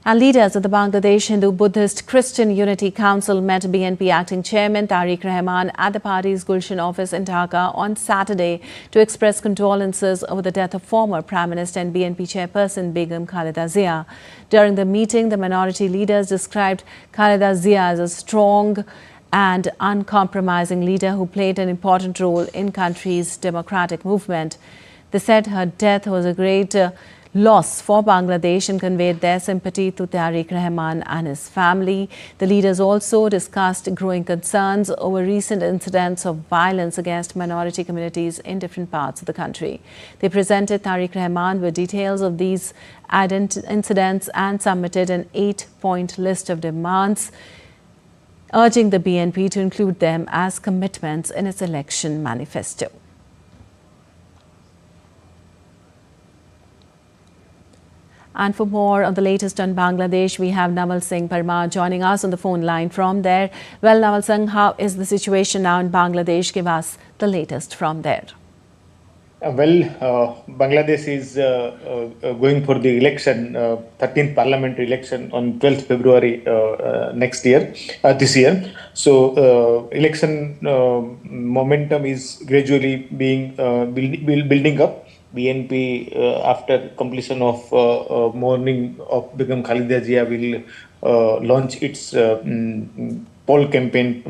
And leaders of the Bangladesh Hindu-Buddhist Christian Unity Council met BNP acting chairman Tarique Rahman at the party's Gulshan office in Dhaka on Saturday to express condolences over the death of former Prime Minister and BNP chairperson Begum Khaleda Zia. During the meeting, the minority leaders described Khaleda Zia as a strong and uncompromising leader who played an important role in country's democratic movement. They said her death was a great loss for Bangladesh and conveyed their sympathy to Tarique Rahman and his family. The leaders also discussed growing concerns over recent incidents of violence against minority communities in different parts of the country. They presented Tarique Rahman with details of these incidents and submitted an 8-point list of demands, urging the BNP to include them as commitments in its election manifesto. And for more on the latest on Bangladesh, we have Navalsang joining us on the phone line from there. Well, Navalsang, how is the situation now in Bangladesh? Give us the latest from there. Bangladesh is going for the election, 13th parliamentary election on 12th February this year. So election momentum is gradually being building up. BNP, after completion of mourning of Begum Khaleda Zia, will launch its poll campaign,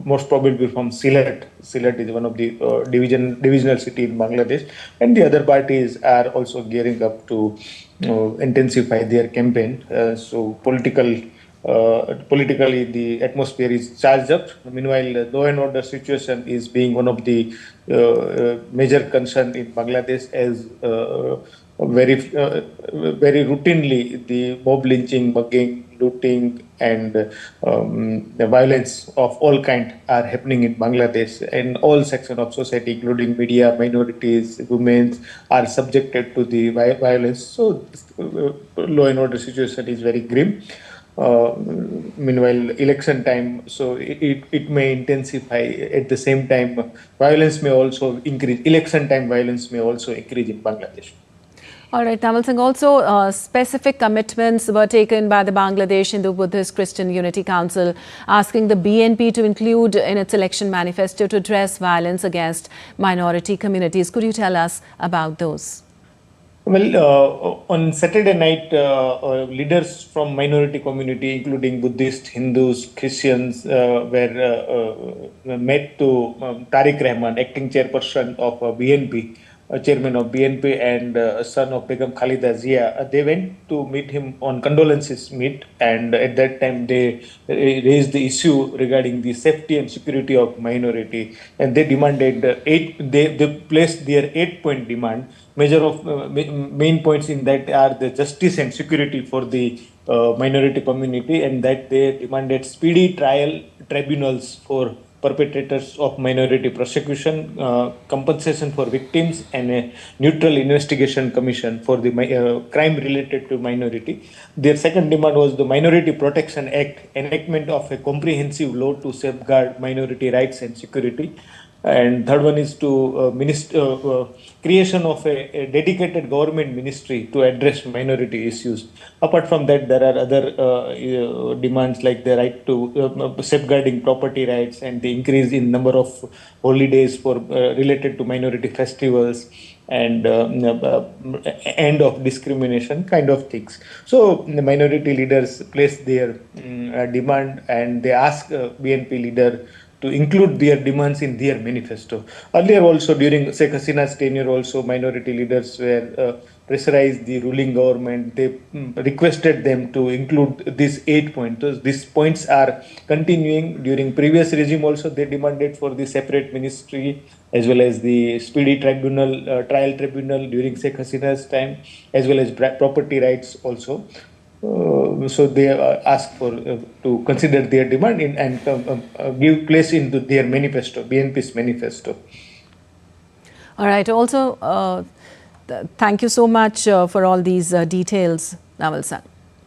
most probably from Sylhet. Sylhet is one of the divisional city in Bangladesh, and the other parties are also gearing up to intensify their campaign. So politically, the atmosphere is charged up. Meanwhile, the law and order situation is being one of the major concern in Bangladesh, as very routinely the mob lynching, mugging, looting, and the violence of all kind are happening in Bangladesh, and all sections of society, including media, minorities, women, are subjected to the violence. So law and order situation is very grim. Meanwhile, election time, so it may intensify. At the same time, violence may also increase. Election time violence may also increase in Bangladesh. All right, Navalsang, also specific commitments were taken by the Bangladesh Hindu-Buddhist Christian Unity Council, asking the BNP to include in its election manifesto to address violence against minority communities. Could you tell us about those? Well, on Saturday night, leaders from minority community, including Buddhist, Hindus, Christians, were met to Tarique Rahman, acting chairperson of BNP, chairman of BNP, and son of Begum Khaleda Zia. They went to meet him on condolences meet, and at that time they raised the issue regarding the safety and security of minority, and they demanded they placed their 8-point demand. Major of main points in that are the justice and security for the minority community, and that they demanded speedy trial tribunals for perpetrators of minority prosecution, compensation for victims, and a neutral investigation commission for the crime related to minority. Their second demand was the Minority Protection Act, enactment of a comprehensive law to safeguard minority rights and security. And third one is to creation of a dedicated government ministry to address minority issues. Apart from that, there are other demands like the right to safeguarding property rights and the increase in number of holidays for related to minority festivals, and end of discrimination kind of things. So the minority leaders placed their demand, and they asked BNP leader to include their demands in their manifesto. Earlier also, during Sheikh Hasina's tenure also, minority leaders were pressurized the ruling government. They requested them to include these 8 points. These points are continuing during previous regime also. They demanded for the separate ministry, as well as the speedy tribunal, trial tribunal during Sheikh Hasina's time, as well as property rights also. So they ask for to consider their demand and give place into their manifesto, BNP's manifesto. All right. Also, thank you so much for all these details, Navalsang.